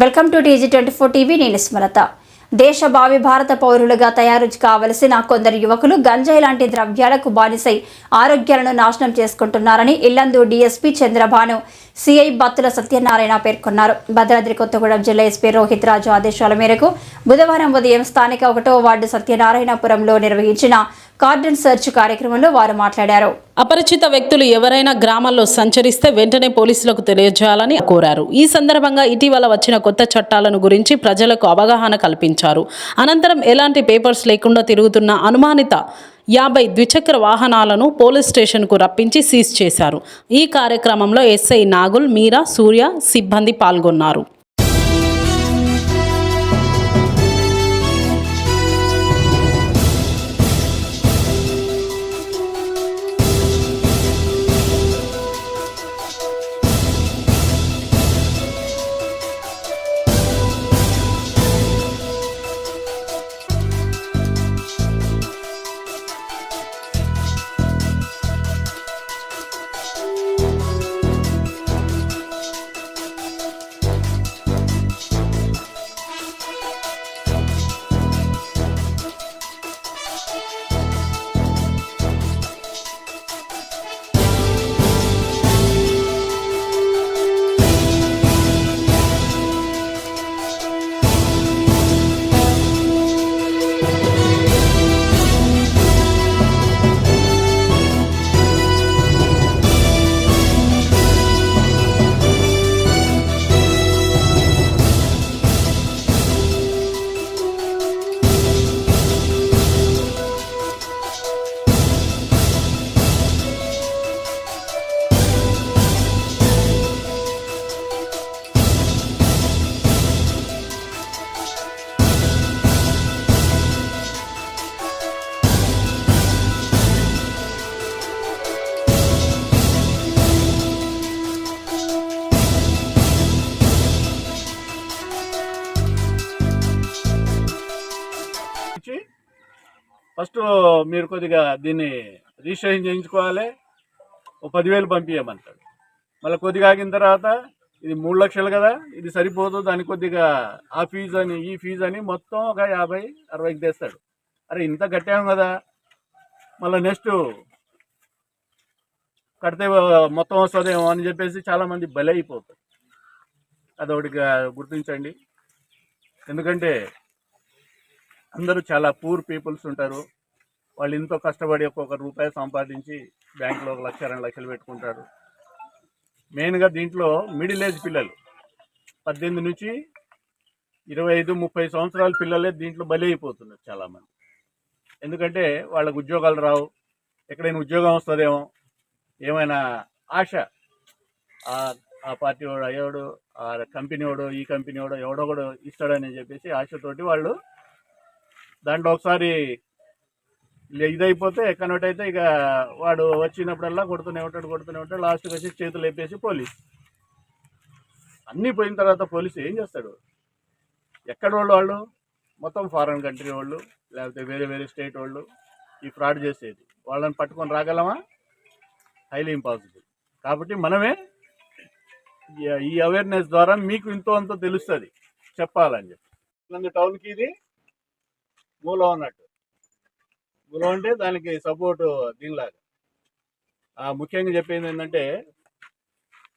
Welcome to TG24 TV. నేను స్మరత. దేశ భావి భారత పౌరులుగా తయారు కావలసిన కొందరు యువకులు గంజాయి లాంటి ద్రవ్యాలకు బానిసై ఆరోగ్యాలను నాశనం చేసుకుంటున్నారని ఇల్లందు DSP చంద్రభాను CI బత్తుల సత్యనారాయణ పేర్కొన్నారు. భద్రాద్రి కొత్తగూడెం జిల్లా SP రోహిత్ రాజు ఆదేశాల మేరకు బుధవారం ఉదయం స్థానిక 1వ వార్డు సత్యనారాయణపురంలో నిర్వహించిన కార్డన్ సెర్చ్ కార్యక్రమంలో వారు మాట్లాడారు. అపరిచిత వ్యక్తులు ఎవరైనా గ్రామాల్లో సంచరిస్తే వెంటనే పోలీసులకు తెలియజేయాలని కోరారు. ఈ సందర్భంగా ఇటీవల వచ్చిన కొత్త చట్టాలను గురించి ప్రజలకు అవగాహన కల్పించారు. అనంతరం ఎలాంటి పేపర్స్ లేకుండా తిరుగుతున్న అనుమానిత 50 ద్విచక్ర వాహనాలను పోలీస్ స్టేషన్కు రప్పించి సీజ్ చేశారు. ఈ కార్యక్రమంలో SI నాగుల్, మీరా, సూర్య సిబ్బంది పాల్గొన్నారు. ఫస్ట్ మీరు కొద్దిగా దీన్ని రిజిస్ట్రేషన్ చేయించుకోవాలి. ఓ 10,000 పంపించమంటాడు. మళ్ళీ కొద్దిగా ఆగిన తర్వాత ఇది 3 లక్షలు కదా, ఇది సరిపోదు, దానికి కొద్దిగా ఆ ఫీజు అని ఈ ఫీజు అని మొత్తం ఒక 50-60కి తెస్తాడు. అరే ఇంత కట్టాము కదా, మళ్ళీ నెక్స్ట్ కడితే మొత్తం వస్తుందేమో అని చెప్పేసి చాలామంది బలి అయిపోతారు. అదొకటిగా గుర్తించండి. ఎందుకంటే అందరూ చాలా పూర్ పీపుల్స్ ఉంటారు. వాళ్ళు ఎంతో కష్టపడి ఒక్కొక్క రూపాయి సంపాదించి బ్యాంకులో 1 లక్ష 2 లక్షలు పెట్టుకుంటారు. మెయిన్గా దీంట్లో మిడిల్ ఏజ్ పిల్లలు 18 నుంచి 25-30 సంవత్సరాల పిల్లలే దీంట్లో బలి అయిపోతున్నారు చాలామంది. ఎందుకంటే వాళ్ళకు ఉద్యోగాలు రావు, ఎక్కడైనా ఉద్యోగం వస్తుందేమో, ఏమైనా ఆశ, ఆ పార్టీ వాడు అయ్యాడు, ఆ కంపెనీ వాడు ఈ కంపెనీ వాడు ఎవడో కూడా ఇస్తాడని చెప్పేసి ఆశతోటి వాళ్ళు దాంట్లో ఒకసారి ఇదైపోతే కన్వర్ట్ అయితే ఇక వాడు వచ్చినప్పుడల్లా కొడుతూనే ఉంటాడు. లాస్ట్కి వచ్చి చేతులు వేపేసి పోలీస్ అన్నీ పోయిన తర్వాత పోలీసు ఏం చేస్తాడు? ఎక్కడ వాళ్ళు మొత్తం ఫారెన్ కంట్రీ వాళ్ళు, లేకపోతే వేరే స్టేట్ వాళ్ళు ఈ ఫ్రాడ్ చేసేది. వాళ్ళని పట్టుకొని రాగలమా? Highly impossible. కాబట్టి మనమే ఈ అవేర్నెస్ ద్వారా మీకు ఇంతో అంతో తెలుస్తుంది చెప్పాలని చెప్పి. టౌన్కి ఇది మూలం అన్నట్టు. మూలం అంటే దానికి సపోర్టు దీనిలాగా. ముఖ్యంగా చెప్పేది ఏంటంటే,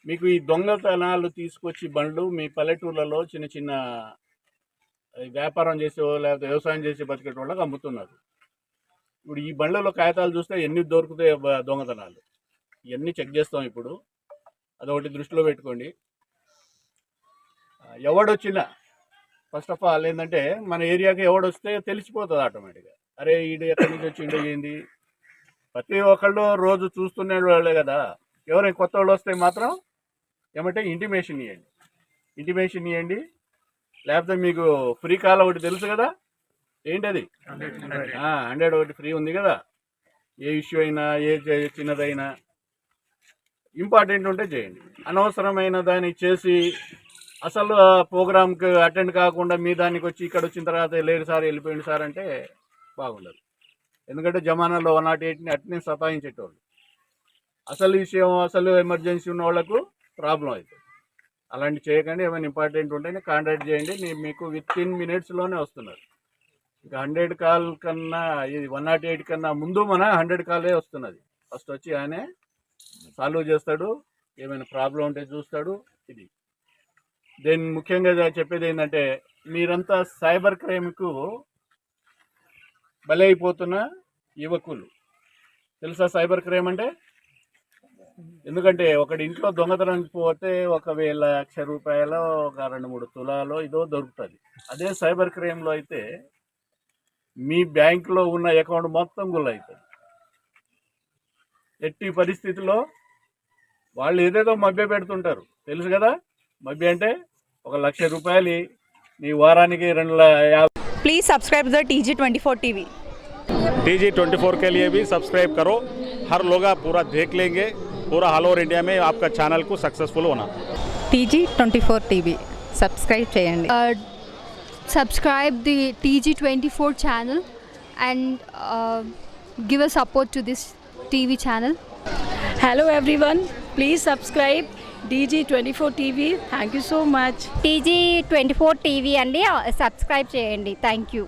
మీకు ఈ దొంగతనాలు తీసుకొచ్చి బండ్లు మీ పల్లెటూర్లలో చిన్న చిన్న వ్యాపారం చేసే లేకపోతే వ్యవసాయం చేసి బతికే వాళ్ళకి అమ్ముతున్నారు. ఇప్పుడు ఈ బండ్లలో కాగితాలు చూస్తే ఎన్ని దొరుకుతాయి దొంగతనాలు, ఇవన్నీ చెక్ చేస్తాం ఇప్పుడు. అదొకటి దృష్టిలో పెట్టుకోండి. ఎవడొచ్చినా ఫస్ట్ ఆఫ్ ఆల్ ఏంటంటే, మన ఏరియాకి ఎవడొస్తే తెలిసిపోతుంది ఆటోమేటిక్గా. అరే ఈడు ఎక్కడి నుంచి వచ్చిండో ఏంది, ప్రతి ఒక్కళ్ళు రోజు చూస్తున్న వాళ్ళే కదా. ఎవరైనా కొత్త వాళ్ళు వస్తే మాత్రం ఏమంటే ఇంటిమేషన్ ఇవ్వండి. లేకపోతే మీకు ఫ్రీ కాల్ ఒకటి తెలుసు కదా, ఏంటది 100 ఒకటి ఫ్రీ ఉంది కదా. ఏ ఇష్యూ అయినా ఏ చిన్నదైనా ఇంపార్టెంట్ ఉంటే చేయండి. అనవసరమైన దాన్ని చేసి అసలు ప్రోగ్రామ్కి అటెండ్ కాకుండా మీ దానికి వచ్చి ఇక్కడ వచ్చిన తర్వాత లేదు సార్ వెళ్ళిపోయింది సార్ అంటే బాగుండదు. ఎందుకంటే జమానాలో 108ని అట్నే సతాయించేటోళ్ళు. అసలు విషయం అసలు ఎమర్జెన్సీ ఉన్న వాళ్ళకు ప్రాబ్లం అవుతుంది. అలాంటి చేయకండి. ఏమైనా ఇంపార్టెంట్ ఉంటేనే కాంటాక్ట్ చేయండి. మీకు విత్ ఇన్ మినిట్స్లోనే వస్తున్నారు. ఇంకా 100 కాల్ కన్నా ఇది 108 కన్నా ముందు మన 100 కాలే వస్తున్నది. ఫస్ట్ వచ్చి ఆయనే సాల్వ్ చేస్తాడు, ఏమైనా ప్రాబ్లం ఉంటే చూస్తాడు. ఇది దెన్ ముఖ్యంగా చెప్పేది ఏంటంటే, మీరంతా సైబర్ క్రైమ్కు బలైపోతున్న యువకులు. తెలుసా సైబర్ క్రైమ్ అంటే? ఎందుకంటే ఒకటి ఇంట్లో దొంగతనానికి పోతే ఒకవేళ 1,00,000 రూపాయలు, ఒక 2-3 తులాలో ఇదో దొరుకుతుంది. అదే సైబర్ క్రైమ్లో అయితే మీ బ్యాంకులో ఉన్న అకౌంట్ మొత్తం గుల్ల అవుతుంది. ఎట్టి పరిస్థితుల్లో వాళ్ళు ఏదేదో మభ్య పెడుతుంటారు, తెలుసు కదా. మభ్య అంటే 1,00,000 రూపాయలు నీ వారానికి 250. Please subscribe the TG24 TV। TG24 के लिए भी सब्सक्राइब करो। हर लोग पूरा देख लेंगे, पूरा ऑल ओवर इंडिया में आपका चैनल को सक्सेसफुल होना। TG24 TV सब्सक्राइब చేయండి। Subscribe the TG24 channel and give a support to this TV channel. Hello everyone, please subscribe TG24 TV. Thank you so much. TG24 TV అండి, subscribe చేయండి. Thank you.